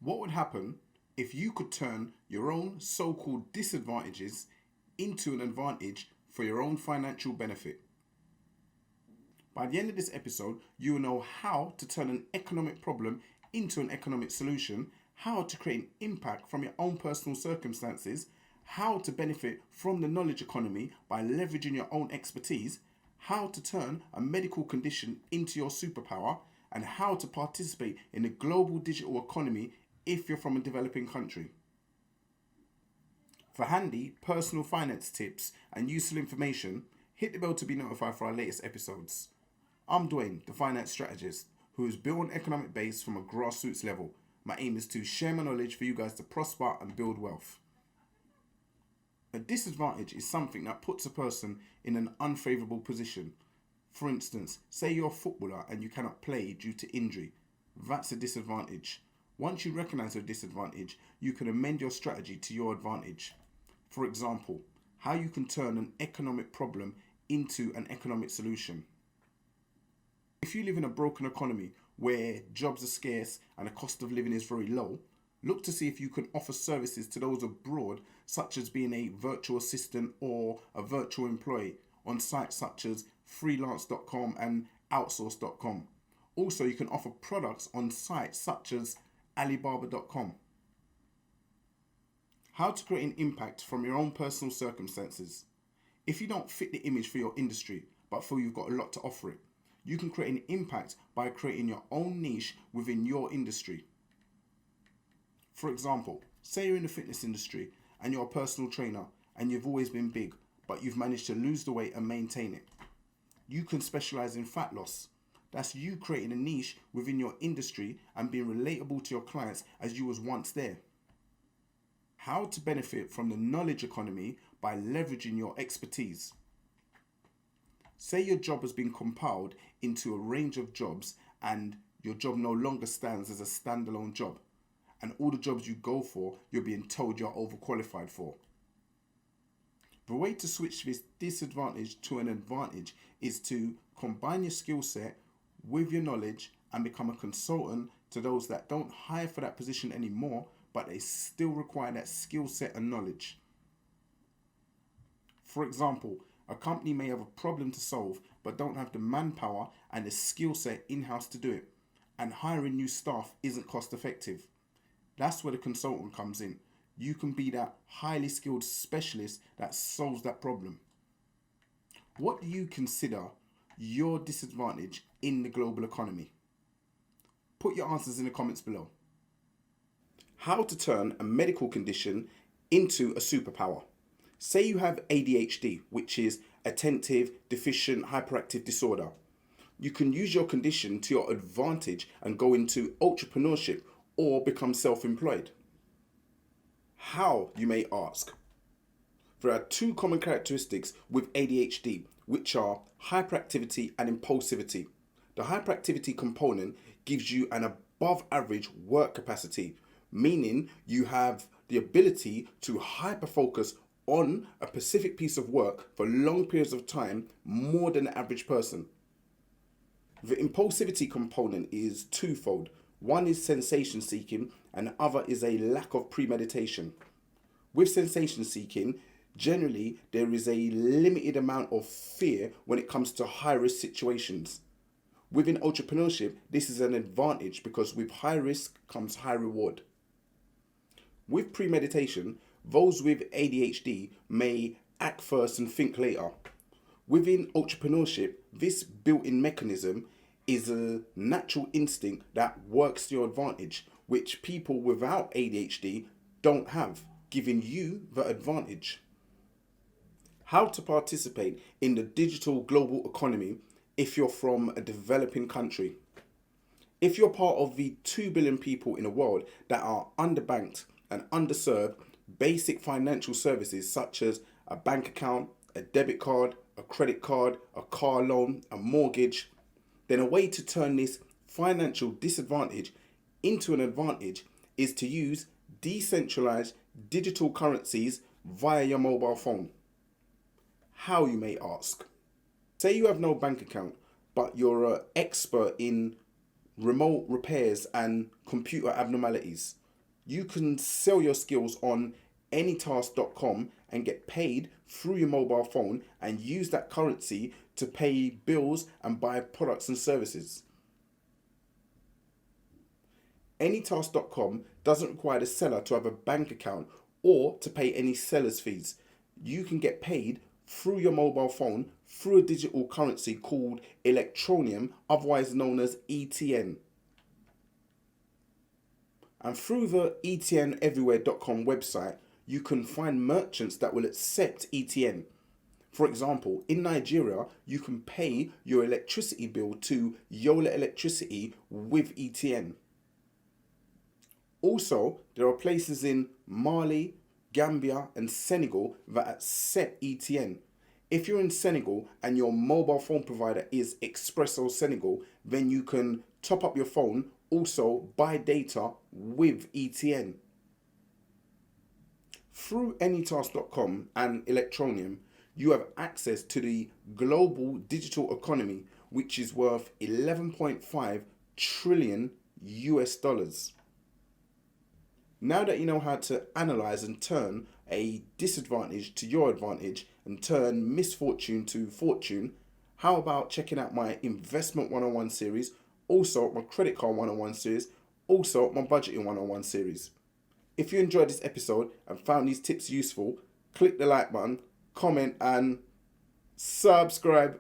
What would happen if you could turn your own so-called disadvantages into an advantage for your own financial benefit? By the end of this episode, you will know how to turn an economic problem into an economic solution, how to create an impact from your own personal circumstances, how to benefit from the knowledge economy by leveraging your own expertise, how to turn a medical condition into your superpower, and how to participate in the global digital economy if you're from a developing country. For handy personal finance tips and useful information, hit the bell to be notified for our latest episodes. I'm Dwayne, the finance strategist, who is built an economic base from a grassroots level. My aim is to share my knowledge for you guys to prosper and build wealth. A disadvantage is something that puts a person in an unfavourable position. For instance, say you're a footballer and you cannot play due to injury. That's a disadvantage. Once you recognise your disadvantage, you can amend your strategy to your advantage. For example, how you can turn an economic problem into an economic solution. If you live in a broken economy where jobs are scarce and the cost of living is very low, look to see if you can offer services to those abroad, such as being a virtual assistant or a virtual employee on sites such as freelance.com and outsource.com. Also, you can offer products on sites such as alibaba.com. How to create an impact from your own personal circumstances. If you don't fit the image for your industry, but feel you've got a lot to offer it, you can create an impact by creating your own niche within your industry. For example, say you're in the fitness industry and you're a personal trainer and you've always been big, but you've managed to lose the weight and maintain it. You can specialize in fat loss. That's you creating a niche within your industry and being relatable to your clients as you was once there. How to benefit from the knowledge economy by leveraging your expertise. Say your job has been compiled into a range of jobs and your job no longer stands as a standalone job, and all the jobs you go for, you're being told you're overqualified for. The way to switch this disadvantage to an advantage is to combine your skill set with your knowledge and become a consultant to those that don't hire for that position anymore, but they still require that skill set and knowledge. For example, a company may have a problem to solve but don't have the manpower and the skill set in-house to do it, and hiring new staff isn't cost effective. That's where the consultant comes in. You can be that highly skilled specialist that solves that problem. What do you consider your disadvantage in the global economy? Put your answers in the comments below. How to turn a medical condition into a superpower. Say you have ADHD, which is attentive deficient hyperactive disorder. You can use your condition to your advantage and go into entrepreneurship or become self-employed. How, you may ask? There are two common characteristics with ADHD, which are hyperactivity and impulsivity. The hyperactivity component gives you an above average work capacity, meaning you have the ability to hyper-focus on a specific piece of work for long periods of time, more than the average person. The impulsivity component is twofold. One is sensation seeking and the other is a lack of premeditation. With sensation seeking, generally there is a limited amount of fear when it comes to high risk situations. Within entrepreneurship, this is an advantage because with high risk comes high reward. With premeditation, those with ADHD may act first and think later. Within entrepreneurship, this built-in mechanism is a natural instinct that works to your advantage, which people without ADHD don't have, giving you the advantage. How to participate in the digital global economy if you're from a developing country. If you're part of the 2 billion people in the world that are underbanked and underserved basic financial services such as a bank account, a debit card, a credit card, a car loan, a mortgage, then a way to turn this financial disadvantage into an advantage is to use decentralized digital currencies via your mobile phone. How, you may ask? Say you have no bank account, but you're an expert in remote repairs and computer abnormalities. You can sell your skills on anytask.com and get paid through your mobile phone and use that currency to pay bills and buy products and services. Anytask.com doesn't require the seller to have a bank account or to pay any seller's fees. You can get paid through your mobile phone through a digital currency called Electronium, otherwise known as ETN. And through the etneverywhere.com website, you can find merchants that will accept ETN. For example, in Nigeria, you can pay your electricity bill to Yola Electricity with ETN. Also, there are places in Mali, Gambia and Senegal that accept ETN. If you're in Senegal and your mobile phone provider is Expresso Senegal, then you can top up your phone, also buy data with ETN. Through anytask.com and Electronium, you have access to the global digital economy, which is worth 11.5 trillion US dollars. Now that you know how to analyze and turn a disadvantage to your advantage and turn misfortune to fortune, how about checking out my investment 101 series, also my credit card 101 series, also my budgeting 101 series. If you enjoyed this episode and found these tips useful, click the like button, comment and subscribe.